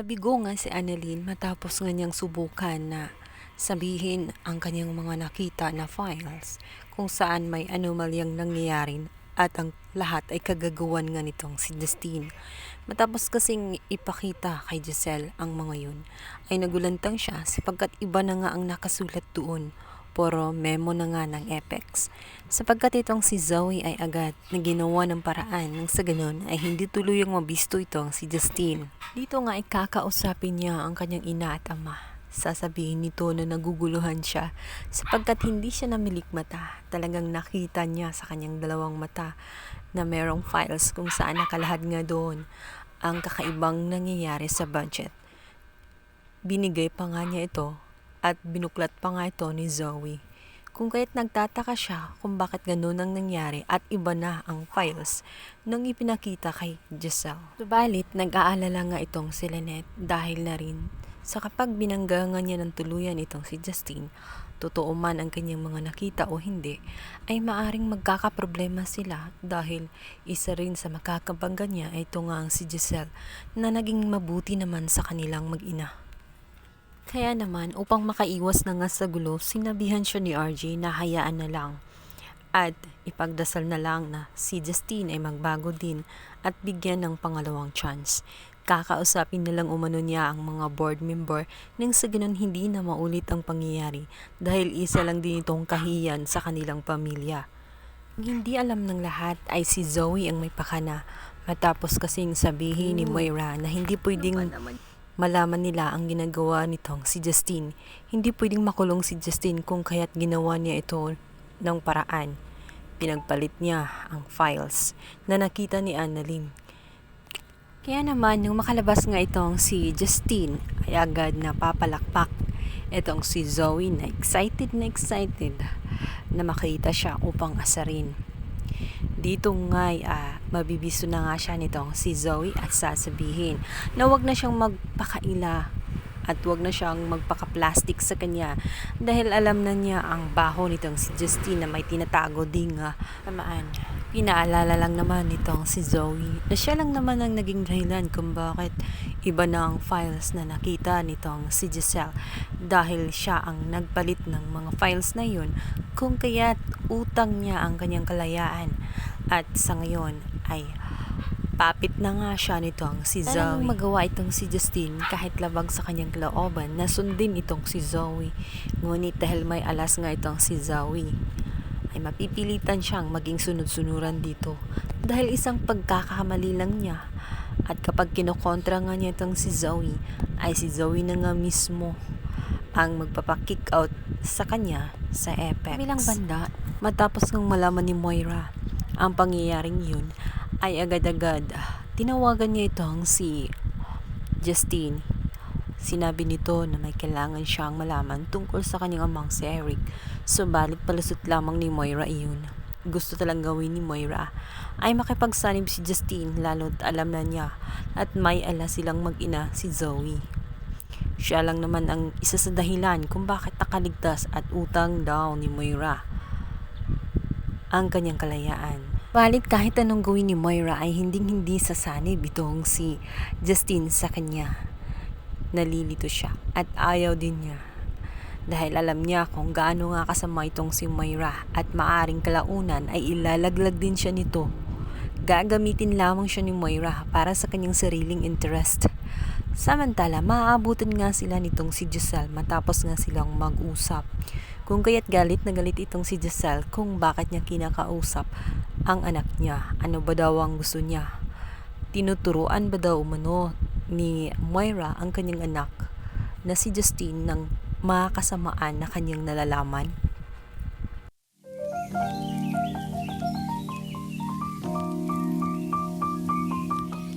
Nabigo nga si Annalyn matapos nga niyang subukan na sabihin ang kanyang mga nakita na files kung saan may anomalyang nangyayari at ang lahat ay kagagawan nga nitong si Justine. Matapos kasing ipakita kay Giselle ang mga yun, ay nagulantang siya sapagkat iba na nga ang nakasulat doon. Puro memo na nga ng Apex. Sapagkat itong si Zoe ay agad na ginawa ng paraan nang sa ganun ay hindi tuluyang mabisto itong si Justine. Dito nga ay kakausapin niya ang kanyang ina at ama. Sasabihin nito na naguguluhan siya sapagkat hindi siya namilikmata. Talagang nakita niya sa kanyang dalawang mata na merong files kung saan nakalahad nga doon ang kakaibang nangyayari sa budget. Binigay pa nga niya ito at binuklat pa nga ito ni Zoe. Kung kaya't nagtataka siya kung bakit ganun ang nangyari at iba na ang files nung ipinakita kay Giselle. Subalit, nag-aalala nga itong si Lynette dahil na rin sa kapag binanggangan niya ng tuluyan itong si Justine, totoo man ang kanyang mga nakita o hindi, ay maaring magkakaproblema sila dahil isa rin sa makakabangga niya ay ito nga ang si Giselle na naging mabuti naman sa kanilang mag-ina. Kaya naman, upang makaiwas na nga sa gulo, sinabihan siya ni RJ na hayaan na lang at ipagdasal na lang na si Justine ay magbago din at bigyan ng pangalawang chance. Kakausapin na lang umano niya ang mga board member nang sa ganun hindi na maulit ang pangyayari dahil isa lang din itong kahiyan sa kanilang pamilya. Ang hindi alam ng lahat ay si Zoe ang may pakana matapos kasing sabihin ni Moira na hindi pwedeng malaman nila ang ginagawa nitong si Justine. Hindi pwedeng makulong si Justine kung kaya't ginawa niya ito ng paraan. Pinagpalit niya ang files na nakita ni Annalyn. Kaya naman, nung makalabas nga itong si Justine, ay agad na papalakpak itong si Zoe na excited na makita siya upang asarin. Dito nga'y mabibiso na nga siya nitong si Zoe at sasabihin na wag na siyang magpakaila at wag na siyang magpaka-plastic sa kanya dahil alam na niya ang baho nitong si Justine na may tinatago ding tamaan. Pinaalala lang naman nitong si Zoe na siya lang naman ang naging dahilan kung bakit iba na ang files na nakita nitong si Giselle dahil siya ang nagpalit ng mga files na yun kung kaya't utang niya ang kanyang kalayaan at sa ngayon ay papit na nga siya nitong si Zoe. Talagang magawa itong si Justine kahit labag sa kanyang kalooban na sundin itong si Zoe. Ngunit dahil may alas nga itong si Zoe ay mapipilitan siyang maging sunod-sunuran dito dahil isang pagkakamali lang niya at kapag kinokontra nga niya itong si Zoe ay si Zoe na nga mismo ang magpapakick out sa kanya sa Apex. Bilang banda, matapos ng malaman ni Moira ang pangyayaring yun ay agad-agad tinawagan niya itong si Justine. Sinabi nito na may kailangan siyang malaman tungkol sa kanyang amang si Eric. Subalit palusot lamang ni Moira iyon. Gusto talang gawin ni Moira ay makipagsanib si Justine lalo't alam na niya at may ala silang mag-ina si Zoe. Siya lang naman ang isa sa dahilan kung bakit nakaligtas at utang daw ni Moira ang kanyang kalayaan. Balit kahit anong gawin ni Moira ay hindi sasanib itong si Justine sa kanya. Nalilito siya at ayaw din niya dahil alam niya kung gaano nga kasama itong si Moira at maaring kalaunan ay ilalaglag din siya nito. Gagamitin lamang siya ni Moira para sa kanyang sariling interest. Samantala, maaabutan nga sila nitong si Giselle matapos nga silang mag-usap. Kung kaya't galit na galit itong si Giselle kung bakit niya kinakausap ang anak niya. Ano ba daw ang gusto niya? Tinuturuan ba daw umano ni Moira ang kanyang anak na si Justine ng mga kasamaan na kanyang nalalaman?